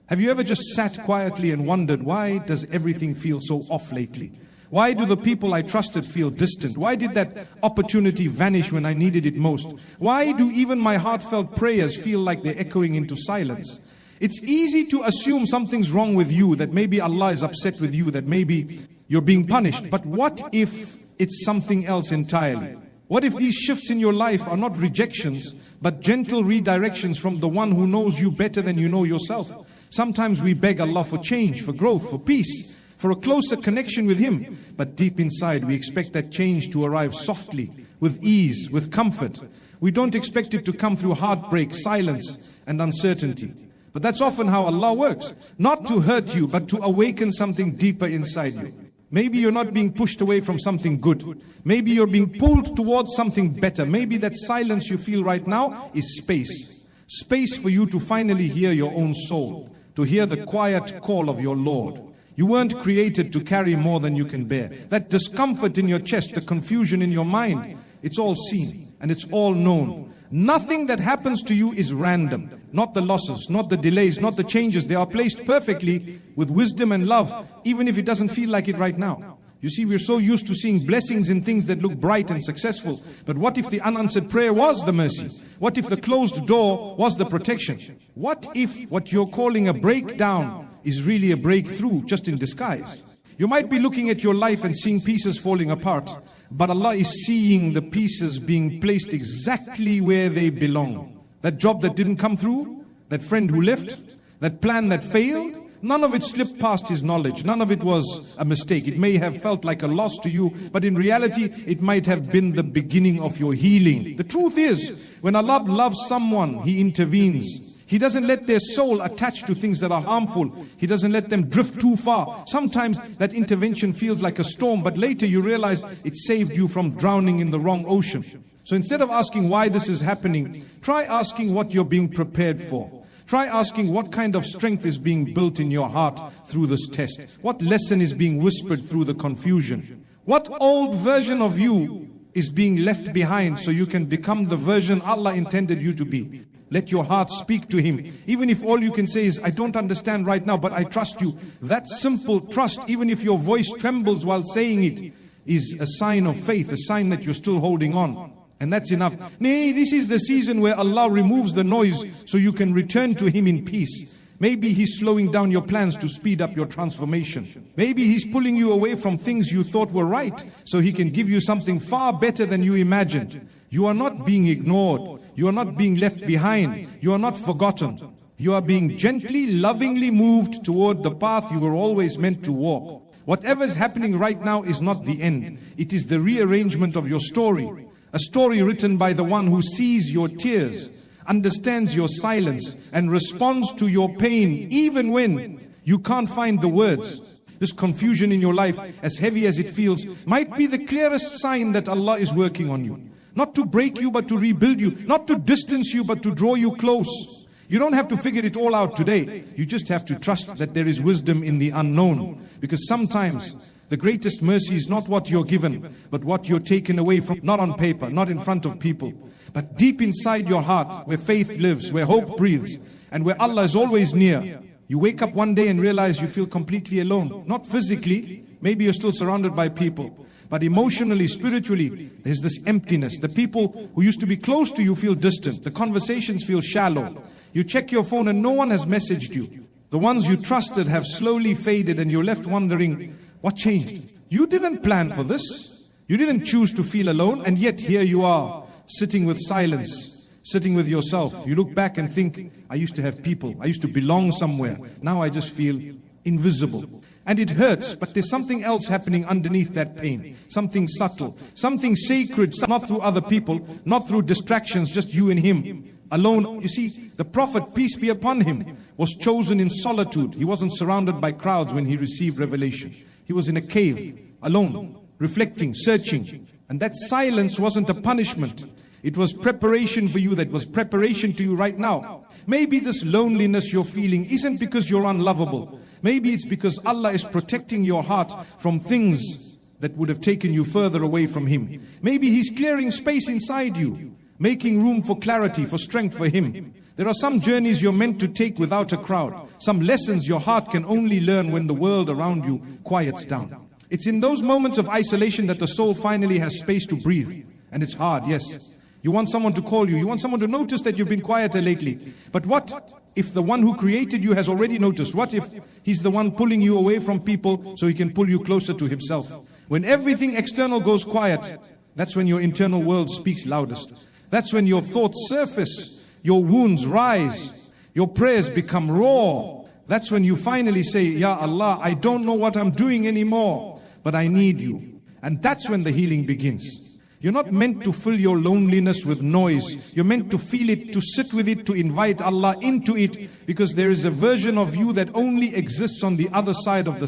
Have you ever just sat quietly and wondered, why does everything feel so off lately? Why do the people I trusted feel distant? Why did that opportunity vanish when I needed it most? Why do even my heartfelt prayers feel like they're echoing into silence? It's easy to assume something's wrong with you, that maybe Allah is upset with you, that maybe you're being punished. But what if it's something else entirely? What if these shifts in your life are not rejections, but gentle redirections from the one who knows you better than you know yourself? Sometimes we beg Allah for change, for growth, for peace, for a closer connection with Him. But deep inside, we expect that change to arrive softly, with ease, with comfort. We don't expect it to come through heartbreak, silence, and uncertainty. But that's often how Allah works. Not to hurt you, but to awaken something deeper inside you. Maybe you're not being pushed away from something good. Maybe you're being pulled towards something better. Maybe that silence you feel right now is space. Space for you to finally hear your own soul, to hear the quiet call of your Lord. You weren't created to carry more than you can bear. That discomfort in your chest, the confusion in your mind, it's all seen and it's all known. Nothing that happens to you is random. Not the losses, not the delays, not the changes. They are placed perfectly with wisdom and love, even if it doesn't feel like it right now. You see, we're so used to seeing blessings in things that look bright and successful. But what if the unanswered prayer was the mercy? What if the closed door was the protection? What if what you're calling a breakdown is really a breakthrough, just in disguise? You might be looking at your life and seeing pieces falling apart, but Allah is seeing the pieces being placed exactly where they belong. That job that didn't come through, that friend who left, that plan that failed, none of it slipped past His knowledge. None of it was a mistake. It may have felt like a loss to you, but in reality, it might have been the beginning of your healing. The truth is, when Allah loves someone, He intervenes. He doesn't let their soul attach to things that are harmful. He doesn't let them drift too far. Sometimes that intervention feels like a storm, but later you realize it saved you from drowning in the wrong ocean. So instead of asking why this is happening, try asking what you're being prepared for. Try asking what kind of strength is being built in your heart through this test. What lesson is being whispered through the confusion? What old version of you is being left behind so you can become the version Allah intended you to be? Let your heart speak to Him. Even if all you can say is, I don't understand right now, but I trust you. That simple trust, even if your voice trembles while saying it, is a sign of faith, a sign that you're still holding on. And that's enough. Nay, this is the season where Allah removes the noise so you can return to Him in peace. Maybe He's slowing down your plans to speed up your transformation. Maybe He's pulling you away from things you thought were right so He can give you something far better than you imagined. You are not being ignored. You are not being left behind. You are not forgotten. You are being gently, lovingly moved toward the path you were always meant to walk. Whatever is happening right now is not the end. It is the rearrangement of your story. A story written by the one who sees your tears, understands your silence, and responds to your pain even when you can't find the words. This confusion in your life, as heavy as it feels, might be the clearest sign that Allah is working on you. Not to break you, but to rebuild you. Not to distance you, but to draw you close. You don't have to figure it all out today. You just have to trust that there is wisdom in the unknown. Because sometimes the greatest mercy is not what you're given, but what you're taken away from. Not on paper, not in front of people, but deep inside your heart, where faith lives, where hope breathes, and where Allah is always near. You wake up one day and realize you feel completely alone. Not physically, maybe you're still surrounded by people, but emotionally, spiritually, there's this emptiness. The people who used to be close to you feel distant. The conversations feel shallow. You check your phone and no one has messaged you. The ones you trusted have slowly faded and you're left wondering, what changed? You didn't plan for this. You didn't choose to feel alone, and yet here you are, sitting with silence, sitting with yourself. You look back and think, I used to have people. I used to belong somewhere. Now I just feel invisible. And it hurts, but there's something else happening underneath that pain. Something subtle, something sacred, not through other people, not through distractions, just you and Him. Alone. You see, the Prophet, peace be upon him, was chosen in solitude. He wasn't surrounded by crowds when he received revelation. He was in a cave, alone, reflecting, searching. And that silence wasn't a punishment. It was preparation for you. That was preparation to you right now. Maybe this loneliness you're feeling isn't because you're unlovable. Maybe it's because Allah is protecting your heart from things that would have taken you further away from Him. Maybe He's clearing space inside you, making room for clarity, for strength for Him. There are some journeys you're meant to take without a crowd. some lessons your heart can only learn when the world around you quiets down. It's in those moments of isolation that the soul finally has space to breathe. And it's hard, yes. You want someone to call you. You want someone to notice that you've been quieter lately. But what if the one who created you has already noticed? What if he's the one pulling you away from people so he can pull you closer to himself? When everything external goes quiet, that's when your internal world speaks loudest. That's when your thoughts surface, your wounds rise, your prayers become raw. That's when you finally say, Ya Allah, I don't know what I'm doing anymore, but I need you. And that's when the healing begins. You're not meant to fill your loneliness with noise. You're meant to feel it, to sit with it, to invite Allah into it, because there is a version of you that only exists on the other side of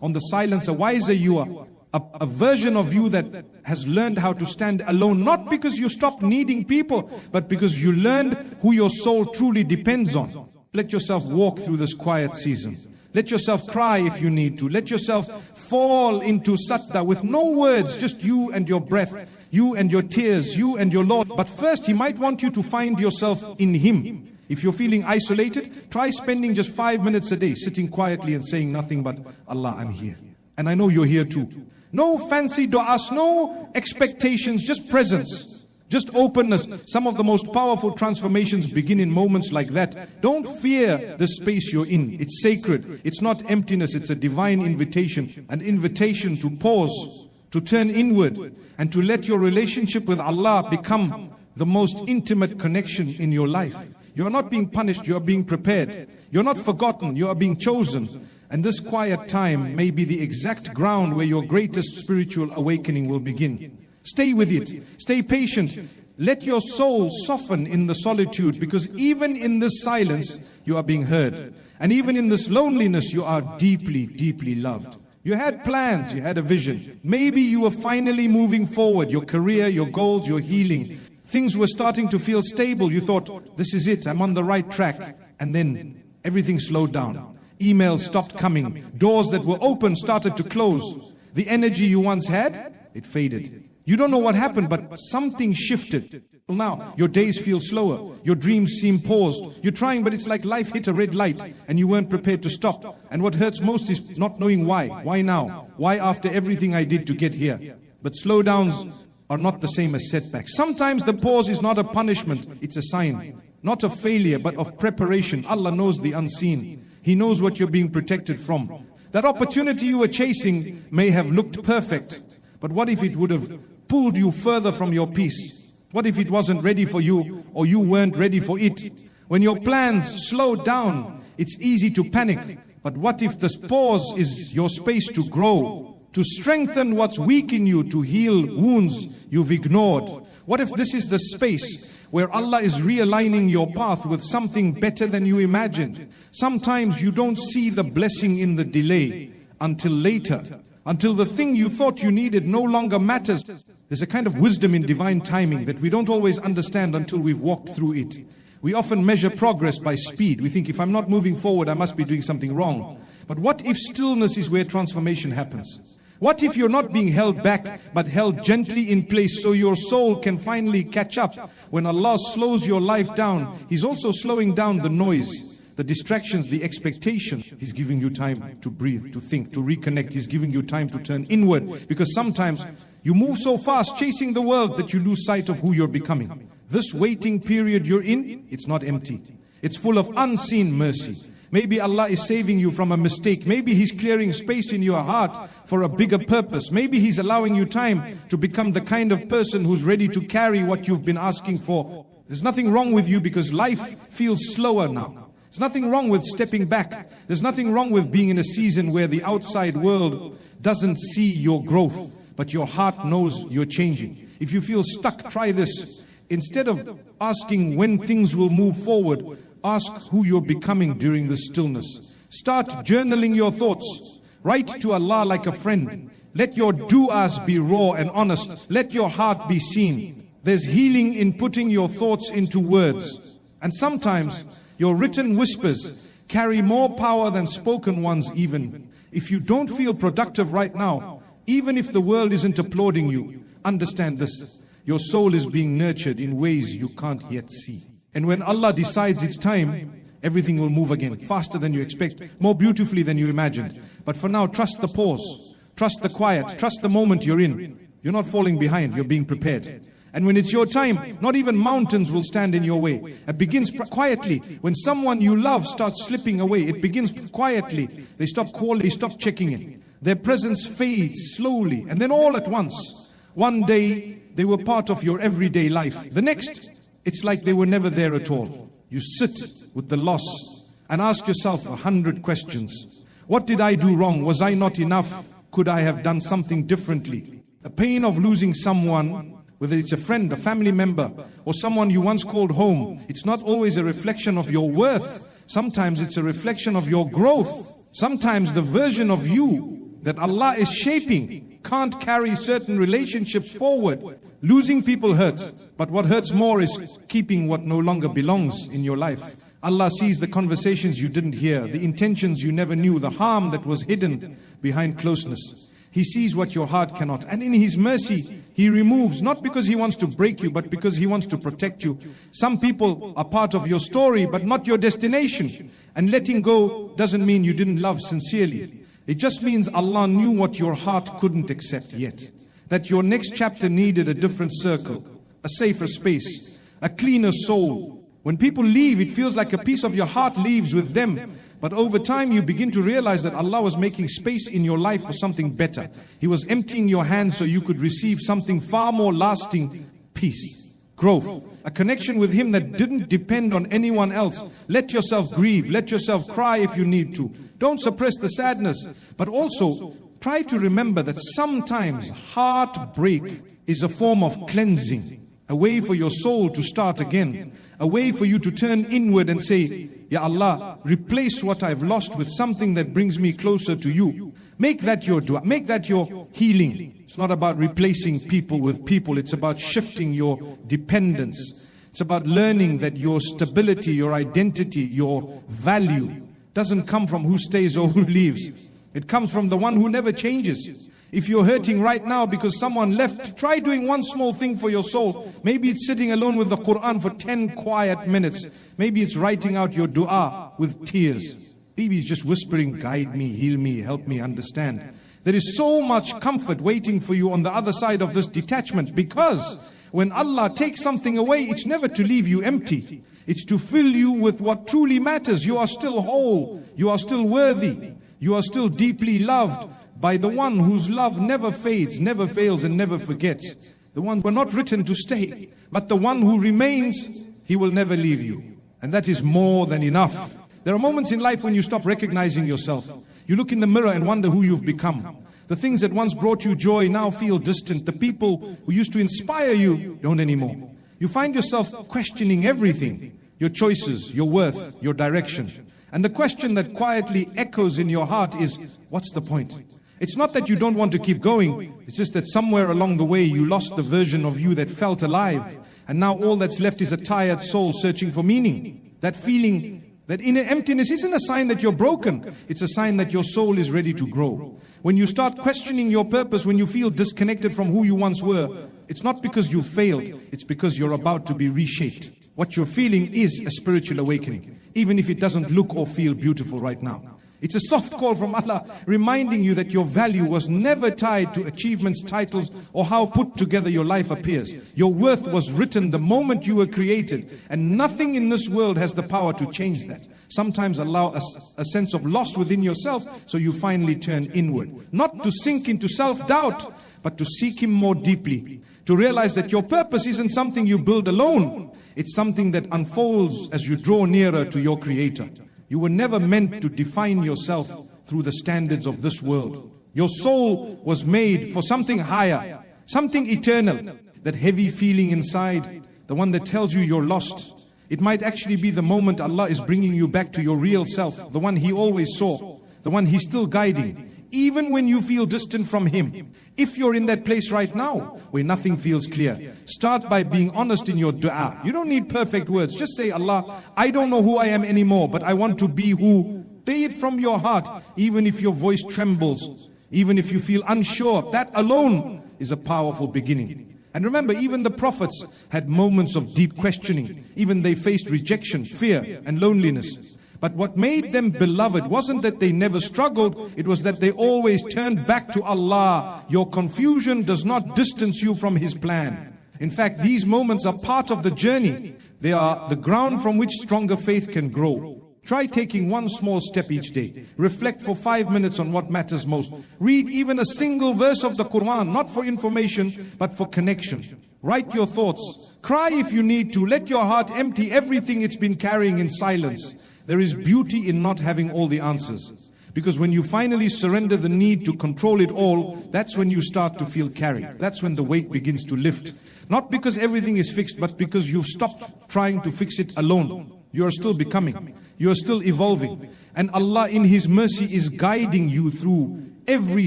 on the silence, a wiser you are. A version of you that has learned how to stand alone, not because you stopped needing people, but because you learned who your soul truly depends on. Let yourself walk through this quiet season. Let yourself cry if you need to. Let yourself fall into sajda with no words, just you and your breath, you and your tears, you and your Lord. But first, He might want you to find yourself in Him. If you're feeling isolated, try spending just 5 minutes a day, sitting quietly and saying nothing but, Allah, I'm here. And I know you're here too. No fancy du'as, no expectations, just presence. Just openness. Some of the most powerful transformations begin in moments like that. Don't fear the space you're in. It's sacred. It's not emptiness. It's a divine invitation. An invitation to pause, to turn inward, and to let your relationship with Allah become the most intimate connection in your life. You are not being punished. You are being prepared. You're not forgotten. You are being chosen. And this quiet time may be the exact ground where your greatest spiritual awakening will begin. Stay with it. Stay patient. Let your soul soften in the solitude, because even in this silence, you are being heard. And even in this loneliness, you are deeply, deeply loved. You had plans, you had a vision. Maybe you were finally moving forward, your career, your goals, your healing. Things were starting to feel stable. You thought, this is it, I'm on the right track. And then everything slowed down. Emails stopped coming. Doors that were open started to close. The energy you once had, it faded. You don't know what happened, but something shifted. Now, your days feel slower. Your dreams seem paused. You're trying, but it's like life hit a red light and you weren't prepared to stop. And what hurts most is not knowing why. Why now? Why after everything I did to get here? But slowdowns are not the same as setbacks. Sometimes the pause is not a punishment. It's a sign. Not of failure, but of preparation. Allah knows the unseen. He knows what you're being protected from. That opportunity you were chasing may have looked perfect. But what if it would have pulled you further from your peace? What if it wasn't ready for you, or you weren't ready for it? When your plans slow down, it's easy to panic. But what if this pause is your space to grow, to strengthen what's weak in you, to heal wounds you've ignored? What if this is the space where Allah is realigning your path with something better than you imagined? Sometimes you don't see the blessing in the delay until later. Until the thing you thought you needed no longer matters. There's a kind of wisdom in divine timing that we don't always understand until we've walked through it. We often measure progress by speed. We think, if I'm not moving forward, I must be doing something wrong. But what if stillness is where transformation happens? What if you're not being held back, but held gently in place so your soul can finally catch up? When Allah slows your life down, He's also slowing down the noise, the distractions, the expectation. He's giving you time to breathe, to think, to reconnect. He's giving you time to turn inward, because sometimes you move so fast chasing the world that you lose sight of who you're becoming. This waiting period you're in, it's not empty. It's full of unseen mercy. Maybe Allah is saving you from a mistake. Maybe He's clearing space in your heart for a bigger purpose. Maybe He's allowing you time to become the kind of person who's ready to carry what you've been asking for. There's nothing wrong with you because life feels slower now. There's nothing wrong with stepping back. There's nothing wrong with being in a season where the outside world doesn't see your growth, but your heart knows you're changing. If you feel stuck, try this. Instead of asking when things will move forward, ask who you're becoming during the stillness. Start journaling your thoughts. Write to Allah like a friend. Let your du'as be raw and honest. Let your heart be seen. There's healing in putting your thoughts into words. And sometimes your written whispers carry more power than spoken ones even. If you don't feel productive right now, even if the world isn't applauding you, understand this. Your soul is being nurtured in ways you can't yet see. And when Allah decides it's time, everything will move again, faster than you expect, more beautifully than you imagined. But for now, trust the pause, trust the quiet, trust the moment you're in. You're not falling behind, you're being prepared. And when it's your time, not even mountains will stand in your way. It begins quietly. When someone you love starts slipping away, it begins quietly. They stop calling, they stop checking in. Their presence fades slowly, and then all at once. One day, they were part of your everyday life. The next, it's like they were never there at all. You sit with the loss and ask yourself 100 questions. What did I do wrong? Was I not enough? Could I have done something differently? The pain of losing someone, whether it's a friend, a family member, or someone you once called home, it's not always a reflection of your worth. Sometimes it's a reflection of your growth. Sometimes the version of you that Allah is shaping can't carry certain relationships forward. Losing people hurts, but what hurts more is keeping what no longer belongs in your life. Allah sees the conversations you didn't hear, the intentions you never knew, the harm that was hidden behind closeness. He sees what your heart cannot. And in His mercy, He removes, not because He wants to break you, but because He wants to protect you. Some people are part of your story, but not your destination. And letting go doesn't mean you didn't love sincerely. It just means Allah knew what your heart couldn't accept yet. That your next chapter needed a different circle, a safer space, a cleaner soul. When people leave, it feels like a piece of your heart leaves with them. But over time, you begin to realize that Allah was making space in your life for something better. He was emptying your hands so you could receive something far more lasting: peace, growth, a connection with Him that didn't depend on anyone else. Let yourself grieve, let yourself cry if you need to. Don't suppress the sadness, but also try to remember that sometimes heartbreak is a form of cleansing, a way for your soul to start again, a way for you to turn inward and say, Ya Allah, replace what I've lost with something that brings me closer to you. Make that your dua, make that your healing. It's not about replacing people with people, it's about shifting your dependence. It's about learning that your stability, your identity, your value doesn't come from who stays or who leaves. It comes from the one who never changes. If you're hurting right now because someone left, try doing one small thing for your soul. Maybe it's sitting alone with the Quran for 10 quiet minutes. Maybe it's writing out your dua with tears. Maybe it's just whispering, guide me, heal me, help me understand. There is so much comfort waiting for you on the other side of this detachment, because when Allah takes something away, it's never to leave you empty. It's to fill you with what truly matters. You are still whole. You are still worthy. You are still deeply loved by the one whose love never fades, never fails, and never forgets. The one who are not written to stay, but the one who remains, He will never leave you. And that is more than enough. There are moments in life when you stop recognizing yourself. You look in the mirror and wonder who you've become. The things that once brought you joy now feel distant. The people who used to inspire you don't anymore. You find yourself questioning everything. Your choices, your worth, your direction. And the question that quietly echoes in your heart is, what's the point? It's not that you don't want to keep going. It's just that somewhere along the way you lost the version of you that felt alive. And now all that's left is a tired soul searching for meaning. That feeling, that inner emptiness isn't a sign that you're broken. It's a sign that your soul is ready to grow. When you start questioning your purpose, when you feel disconnected from who you once were, it's not because you failed. It's because you're about to be reshaped. What you're feeling is a spiritual awakening, even if it doesn't look or feel beautiful right now. It's a soft call from Allah, reminding you that your value was never tied to achievements, titles, or how put together your life appears. Your worth was written the moment you were created, and nothing in this world has the power to change that. Sometimes allow a sense of loss within yourself, so you finally turn inward. Not to sink into self-doubt, but to seek Him more deeply. To realize that your purpose isn't something you build alone. It's something that unfolds as you draw nearer to your Creator. You were never meant to define yourself through the standards of this world. Your soul was made for something higher, something eternal. That heavy feeling inside, the one that tells you you're lost, it might actually be the moment Allah is bringing you back to your real self, the one He always saw, the one He's still guiding, even when you feel distant from Him. If you're in that place right now, where nothing feels clear, start by being honest in your dua. You don't need perfect words. Just say, Allah, I don't know who I am anymore, but I want to be who. Say it from your heart, even if your voice trembles, even if you feel unsure. That alone is a powerful beginning. And remember, even the prophets had moments of deep questioning. Even they faced rejection, fear, and loneliness. But what made them beloved wasn't that they never struggled, it was that they always turned back to Allah. Your confusion does not distance you from His plan. In fact, these moments are part of the journey. They are the ground from which stronger faith can grow. Try taking one small step each day. Reflect for 5 minutes on what matters most. Read even a single verse of the Quran, not for information, but for connection. Write your thoughts. Cry if you need to. Let your heart empty everything it's been carrying in silence. There is beauty in not having all the answers. Because when you finally surrender the need to control it all, that's when you start to feel carried. That's when the weight begins to lift. Not because everything is fixed, but because you've stopped trying to fix it alone. You are still becoming. You are still evolving. And Allah in His mercy is guiding you through every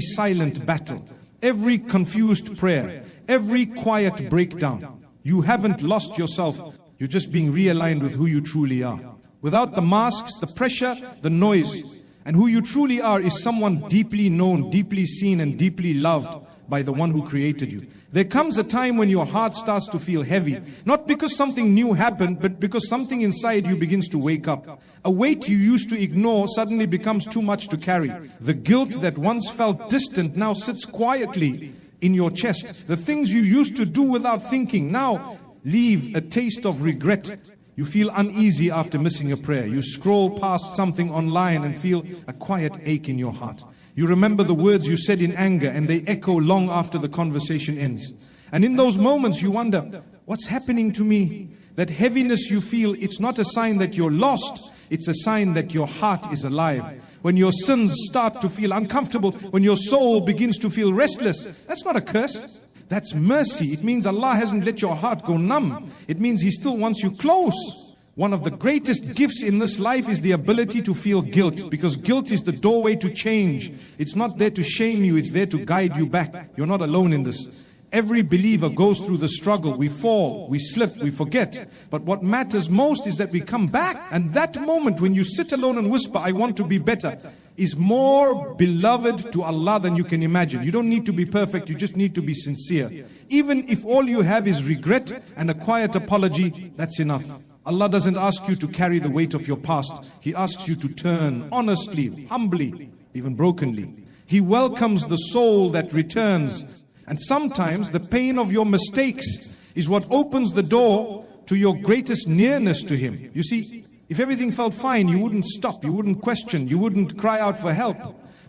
silent battle, every confused prayer, every quiet breakdown. You haven't lost yourself. You're just being realigned with who you truly are. Without the masks, the pressure, the noise. And who you truly are is someone deeply known, deeply seen, and deeply loved by the one who created you. There comes a time when your heart starts to feel heavy, not because something new happened, but because something inside you begins to wake up. A weight you used to ignore suddenly becomes too much to carry. The guilt that once felt distant now sits quietly in your chest. The things you used to do without thinking now leave a taste of regret. You feel uneasy after missing a prayer. You scroll past something online and feel a quiet ache in your heart. You remember the words you said in anger and they echo long after the conversation ends. And in those moments you wonder, what's happening to me? That heaviness you feel, it's not a sign that you're lost. It's a sign that your heart is alive. When your sins start to feel uncomfortable, when your soul begins to feel restless, that's not a curse. That's mercy. It means Allah hasn't let your heart go numb. It means He still wants you close. One of the greatest gifts in this life is the ability to feel guilt, because guilt is the doorway to change. It's not there to shame you, it's there to guide you back. You're not alone in this. Every believer goes through the struggle. We fall, we slip, we forget. But what matters most is that we come back. And that moment when you sit alone and whisper, I want to be better, is more beloved to Allah than you can imagine. You don't need to be perfect, you just need to be sincere. Even if all you have is regret and a quiet apology, that's enough. Allah doesn't ask you to carry the weight of your past. He asks you to turn honestly, humbly, even brokenly. He welcomes the soul that returns. And sometimes the pain of your mistakes is what opens the door to your greatest nearness to Him. You see, if everything felt fine, you wouldn't stop, you wouldn't question, you wouldn't cry out for help.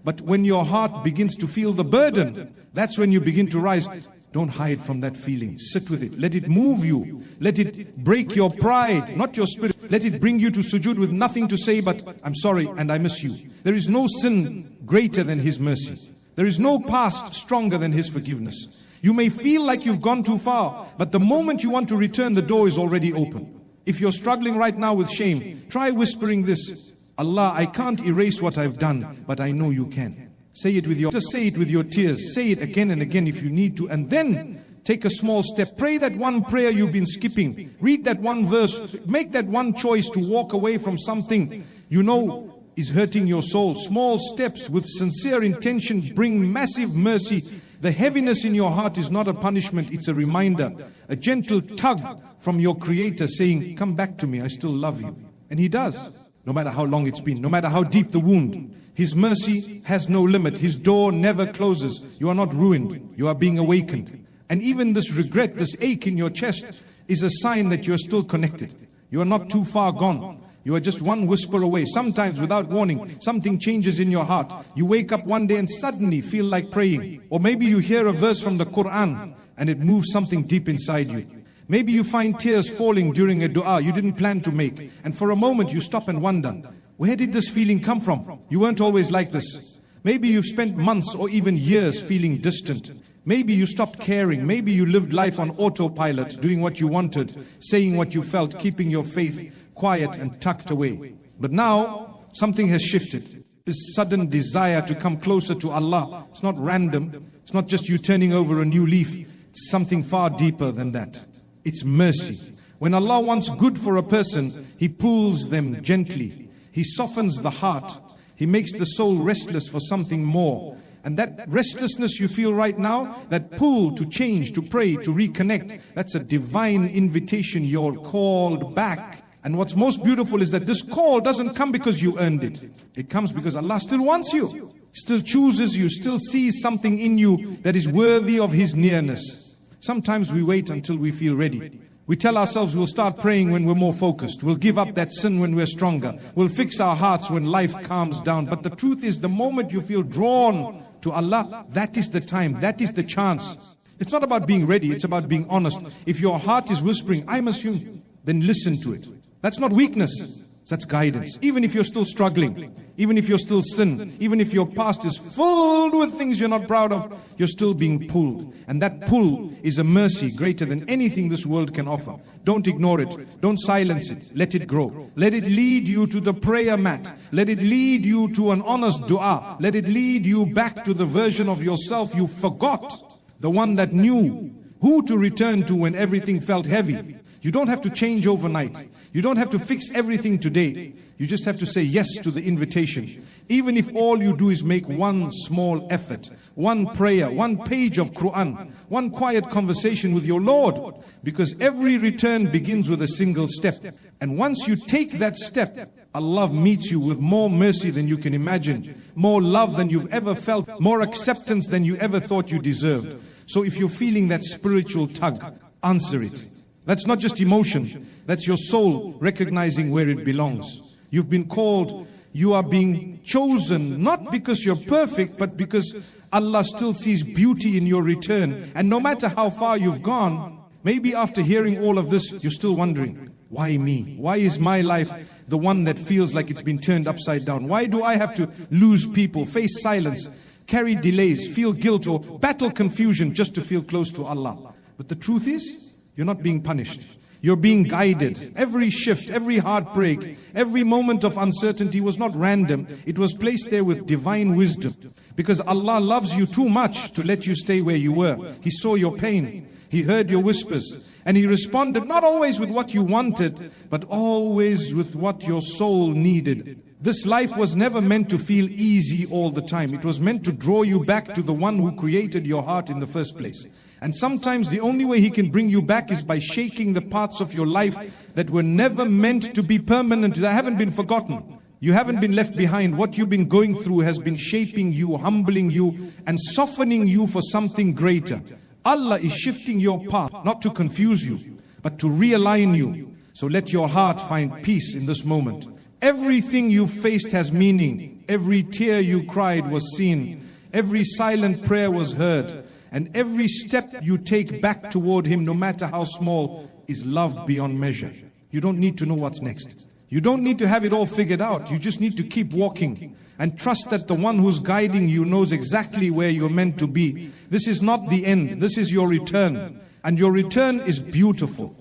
But when your heart begins to feel the burden, that's when you begin to rise. Don't hide from that feeling. Sit with it. Let it move you. Let it break your pride, not your spirit. Let it bring you to sujood with nothing to say but, I'm sorry and I miss you. There is no sin greater than His mercy. There is no past stronger than His forgiveness. You may feel like you've gone too far, but the moment you want to return, the door is already open. If you're struggling right now with shame, try whispering this. Allah, I can't erase what I've done, but I know you can. Say it with your tears. Say it again and again if you need to. And then take a small step. Pray that one prayer you've been skipping. Read that one verse. Make that one choice to walk away from something you know is hurting your soul. Small steps with sincere intention bring massive mercy. The heaviness in your heart is not a punishment, it's a reminder. A gentle tug from your Creator saying, come back to me, I still love you. And He does. No matter how long it's been, no matter how deep the wound. His mercy has no limit. His door never closes. You are not ruined. You are being awakened. And even this regret, this ache in your chest is a sign that you are still connected. You are not too far gone. You are just one whisper away. Sometimes without warning, something changes in your heart. You wake up one day and suddenly feel like praying. Or maybe you hear a verse from the Quran and it moves something deep inside you. Maybe you find tears falling during a dua you didn't plan to make. And for a moment you stop and wonder, where did this feeling come from? You weren't always like this. Maybe you've spent months or even years feeling distant. Maybe you stopped caring. Maybe you lived life on autopilot, doing what you wanted, saying what you felt, keeping your faith quiet and tucked away. But now something has shifted. This sudden desire to come closer to Allah. It's not random. It's not just you turning over a new leaf. It's something far deeper than that. It's mercy. When Allah wants good for a person, He pulls them gently. He softens the heart. He makes the soul restless for something more. And that restlessness you feel right now, that pull to change, to pray, to reconnect, that's a divine invitation. You're called back. And what's most beautiful is that this call doesn't come because you earned it. It comes because Allah still wants you, still chooses you, still sees something in you that is worthy of His nearness. Sometimes we wait until we feel ready. We tell ourselves we'll start praying when we're more focused. We'll give up that sin when we're stronger. We'll fix our hearts when life calms down. But the truth is, the moment you feel drawn to Allah, that is the time, that is the chance. It's not about being ready, it's about being honest. If your heart is whispering, I must you, then listen to it. That's not weakness, that's guidance. Even if you're still struggling, even if you're still sin, even if your past is filled with things you're not proud of, you're still being pulled. And that pull is a mercy greater than anything this world can offer. Don't ignore it. Don't silence it. Let it grow. Let it lead you to the prayer mat. Let it lead you to an honest dua. Let it lead you back to the version of yourself you forgot. The one that knew who to return to when everything felt heavy. You don't have to change overnight. You don't have to fix everything today. You just have to say yes to the invitation. Even if all you do is make one small effort, one prayer, one page of Quran, one quiet conversation with your Lord. Because every return begins with a single step. And once you take that step, Allah meets you with more mercy than you can imagine, more love than you've ever felt, more acceptance than you ever thought you deserved. So if you're feeling that spiritual tug, answer it. That's not just emotion, that's your soul recognizing where it belongs. You've been called, you are being chosen, not because you're perfect, but because Allah still sees beauty in your return. And no matter how far you've gone, maybe after hearing all of this, you're still wondering, why me? Why is my life the one that feels like it's been turned upside down? Why do I have to lose people, face silence, carry delays, feel guilt, or battle confusion just to feel close to Allah? But the truth is, you're not being punished. You're being guided. Every shift, every heartbreak, every moment of uncertainty was not random. It was placed there with divine wisdom. Because Allah loves you too much to let you stay where you were. He saw your pain. He heard your whispers. And He responded not always with what you wanted, but always with what your soul needed. This life was never meant to feel easy all the time. It was meant to draw you back to the one who created your heart in the first place. And sometimes the only way He can bring you back is by shaking the parts of your life that were never meant to be permanent, that haven't been forgotten. You haven't been left behind. What you've been going through has been shaping you, humbling you, and softening you for something greater. Allah is shifting your path, not to confuse you, but to realign you. So let your heart find peace in this moment. Everything you faced has meaning. Every tear you cried was seen. Every silent prayer was heard. And every step you take back toward Him, no matter how small, is loved beyond measure. You don't need to know what's next. You don't need to have it all figured out. You just need to keep walking and trust that the one who's guiding you knows exactly where you're meant to be. This is not the end. This is your return. And your return is beautiful.